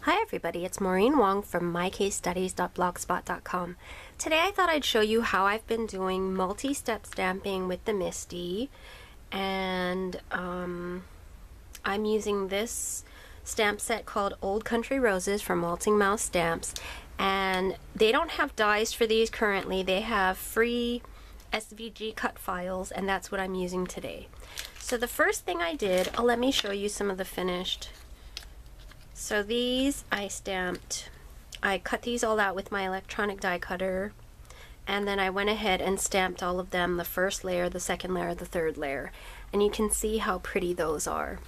Hi everybody, it's Maureen Wong from mycasestudies.blogspot.com. Today I thought I'd show you how I've been doing multi-step stamping with the MISTI, and I'm using this stamp set called Old Country Roses from Waltzing Mouse Stamps, and they don't have dies for these currently. They have free SVG cut files, and that's what I'm using today. So the first thing I did, let me show you some of the finished. So these I stamped, I cut these all out with my electronic die cutter, and then I went ahead and stamped all of them, the first layer, the second layer, the third layer, and you can see how pretty those are.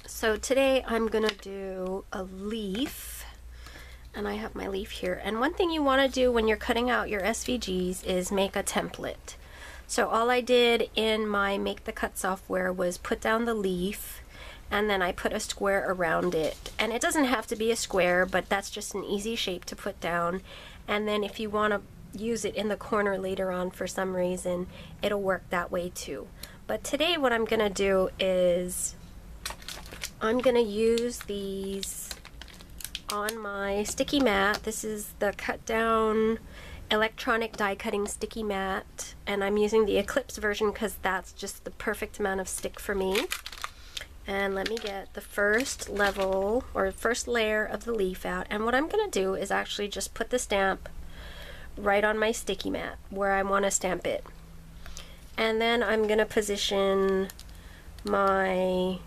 So today I'm gonna do a leaf, and I have my leaf here, and one thing you want to do when you're cutting out your SVGs is make a template. So all I did in my Make the Cut software was put down the leaf, and then I put a square around it. And it doesn't have to be a square, but that's just an easy shape to put down. And then if you want to use it in the corner later on for some reason, it'll work that way too. But today what I'm going to do is I'm going to use these on my sticky mat. This is the cut down electronic die cutting sticky mat, and I'm using the Eclipse version because that's just the perfect amount of stick for me. And let me get the first level or first layer of the leaf out, and what I'm going to do is actually just put the stamp right on my sticky mat where I want to stamp it, and then I'm going to position my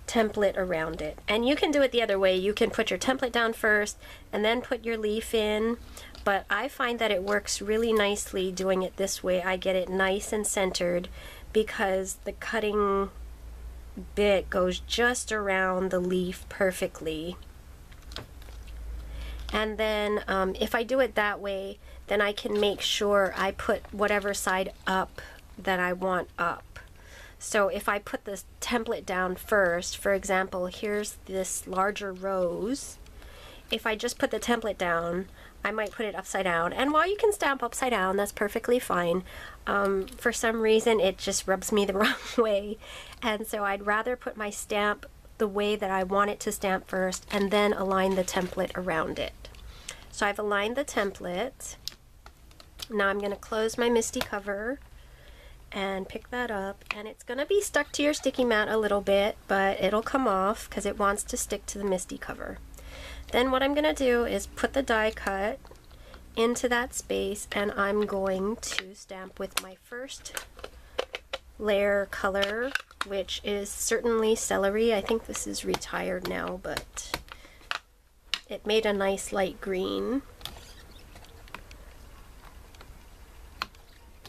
template around it. And you can do it the other way. You can put your template down first and then put your leaf in, but I find that it works really nicely doing it this way. I get it nice and centered because the cutting bit goes just around the leaf perfectly. And then if I do it that way, then I can make sure I put whatever side up that I want up. So if I put this template down first, for example, here's this larger rose. If I just put the template down, I might put it upside down. And while you can stamp upside down, that's perfectly fine. For some reason, it just rubs me the wrong way. And so I'd rather put my stamp the way that I want it to stamp first and then align the template around it. So I've aligned the template. Now I'm going to close my MISTI cover and pick that up, and it's going to be stuck to your sticky mat a little bit, but it'll come off because it wants to stick to the MISTI cover. Then what I'm going to do is put the die cut into that space, and I'm going to stamp with my first layer color, which is certainly celery. I think this is retired now, but it made a nice light green.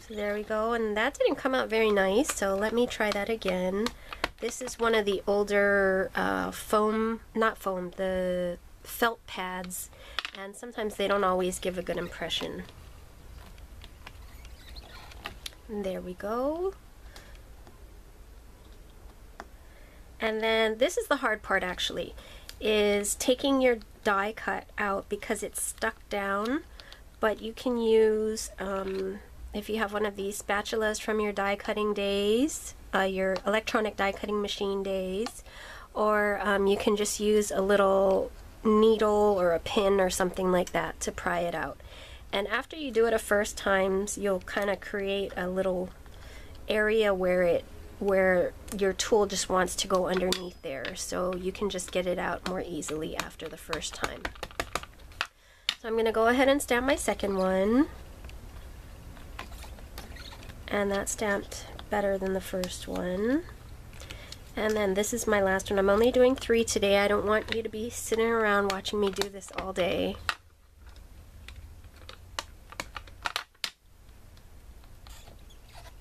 So there we go, and that didn't come out very nice, so let me try that again. This is one of the older the felt pads, and sometimes they don't always give a good impression. And there we go. And then this is the hard part actually, is taking your die cut out because it's stuck down, but you can use if you have one of these spatulas from your die cutting days, your electronic die cutting machine days, or you can just use a little needle or a pin or something like that to pry it out. And after you do it a first time, you'll kind of create a little area where your tool just wants to go underneath there, so you can just get it out more easily after the first time. So I'm going to go ahead and stamp my second one, and that stamped better than the first one. And then this is my last one. I'm only doing 3 today. I don't want you to be sitting around watching me do this all day.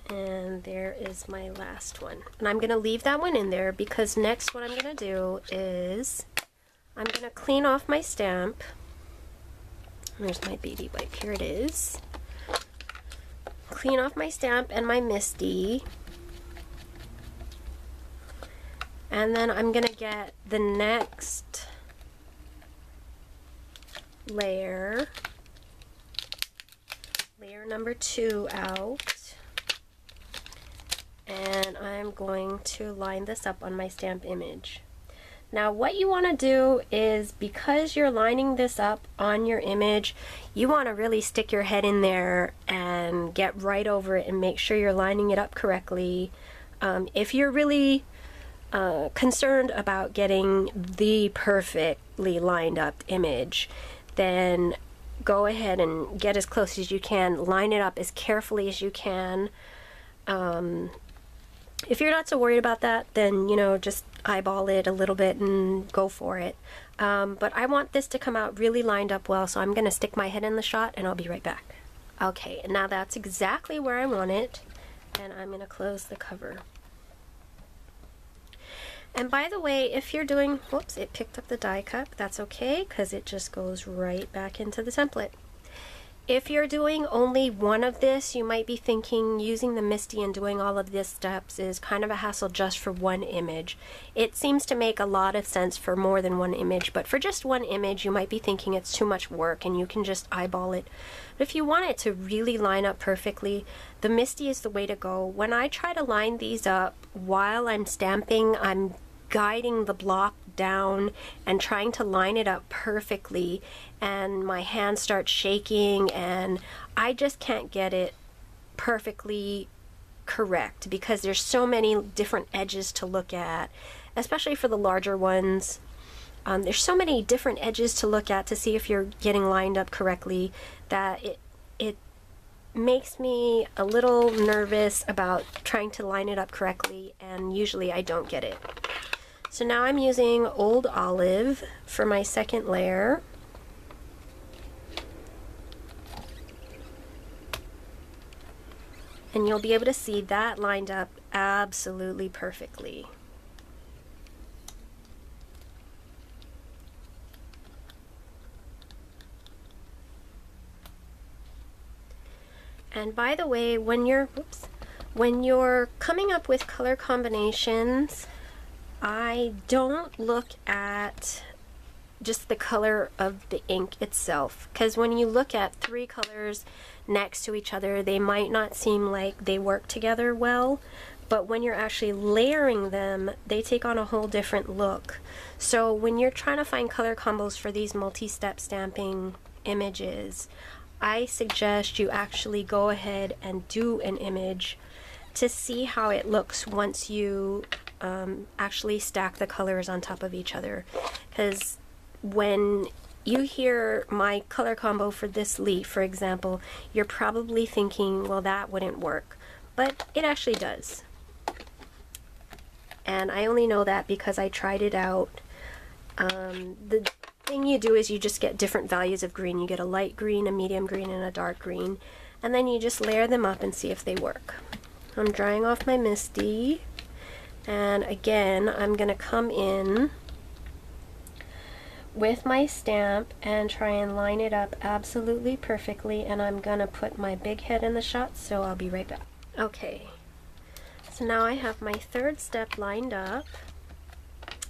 And there is my last one. And I'm going to leave that one in there because next what I'm going to do is I'm going to clean off my stamp. There's my baby wipe. Here it is. Clean off my stamp and my MISTI. And then I'm going to get the next layer, layer number 2 out, and I'm going to line this up on my stamp image. Now what you want to do is, because you're lining this up on your image, you want to really stick your head in there and get right over it and make sure you're lining it up correctly. If you're really concerned about getting the perfectly lined up image, then go ahead and get as close as you can. Line it up as carefully as you can. If you're not so worried about that, then, you know, just eyeball it a little bit and go for it. But I want this to come out really lined up well, so I'm going to stick my head in the shot and I'll be right back. Okay, and now that's exactly where I want it, and I'm going to close the cover. And by the way, if you're doing, whoops, it picked up the die cut. That's okay, because it just goes right back into the template. If you're doing only one of this, you might be thinking using the MISTI and doing all of these steps is kind of a hassle just for one image. It seems to make a lot of sense for more than one image, but for just one image, you might be thinking it's too much work and you can just eyeball it. But if you want it to really line up perfectly, the MISTI is the way to go. When I try to line these up while I'm stamping, I'm guiding the block down and trying to line it up perfectly, and my hand starts shaking and I just can't get it perfectly correct because there's so many different edges to look at, especially for the larger ones. There's so many different edges to look at to see if you're getting lined up correctly that it makes me a little nervous about trying to line it up correctly, and usually I don't get it. So now I'm using Old Olive for my second layer. And you'll be able to see that lined up absolutely perfectly. And by the way, when you're coming up with color combinations, I don't look at just the color of the ink itself, because when you look at three colors next to each other, they might not seem like they work together well, but when you're actually layering them, they take on a whole different look. So when you're trying to find color combos for these multi-step stamping images, I suggest you actually go ahead and do an image to see how it looks once you actually stack the colors on top of each other. Because when you hear my color combo for this leaf, for example, you're probably thinking, well, that wouldn't work, but it actually does. And I only know that because I tried it out. The thing you do is you just get different values of green. You get a light green, a medium green, and a dark green, and then you just layer them up and see if they work. I'm drying off my MISTI, and again I'm going to come in with my stamp and try and line it up absolutely perfectly, and I'm going to put my big head in the shot, so I'll be right back. Okay, so now I have my third step lined up,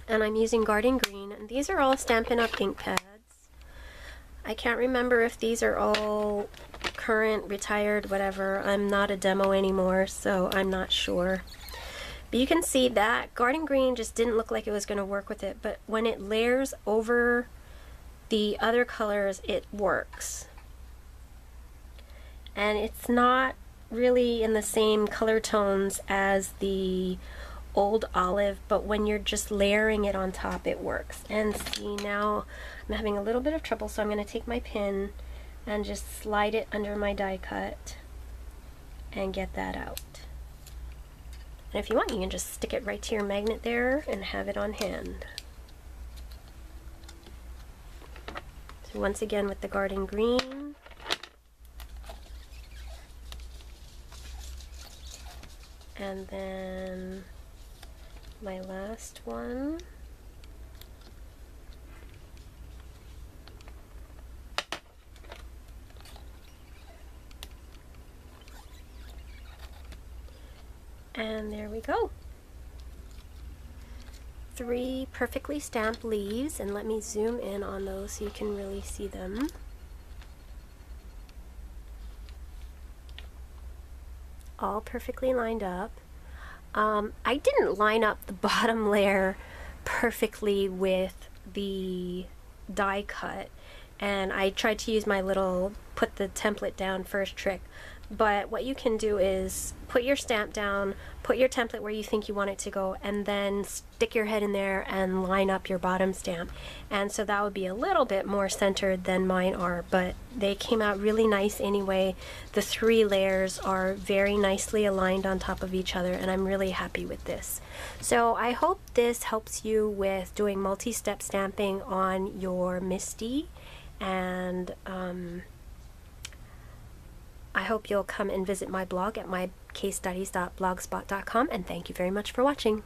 and I'm using Garden Green, and these are all Stampin' Up! Ink pads. I can't remember if these are all current, retired, whatever. I'm not a demo anymore, so I'm not sure. But you can see that Garden Green just didn't look like it was going to work with it, but when it layers over the other colors, it works. And it's not really in the same color tones as the Old Olive, but when you're just layering it on top, it works. And see, now I'm having a little bit of trouble, so I'm going to take my pin and just slide it under my die cut and get that out. And if you want, you can just stick it right to your magnet there and have it on hand. So once again with the Garden Green. And then my last one. And there we go. 3 perfectly stamped leaves, and let me zoom in on those so you can really see them. All perfectly lined up. I didn't line up the bottom layer perfectly with the die cut, and I tried to use my little put the template down first trick. But what you can do is put your stamp down, put your template where you think you want it to go, and then stick your head in there and line up your bottom stamp. And so that would be a little bit more centered than mine are, but they came out really nice anyway. The 3 layers are very nicely aligned on top of each other, and I'm really happy with this. So I hope this helps you with doing multi-step stamping on your MISTI, and I hope you'll come and visit my blog at mycasestudies.blogspot.com, and thank you very much for watching.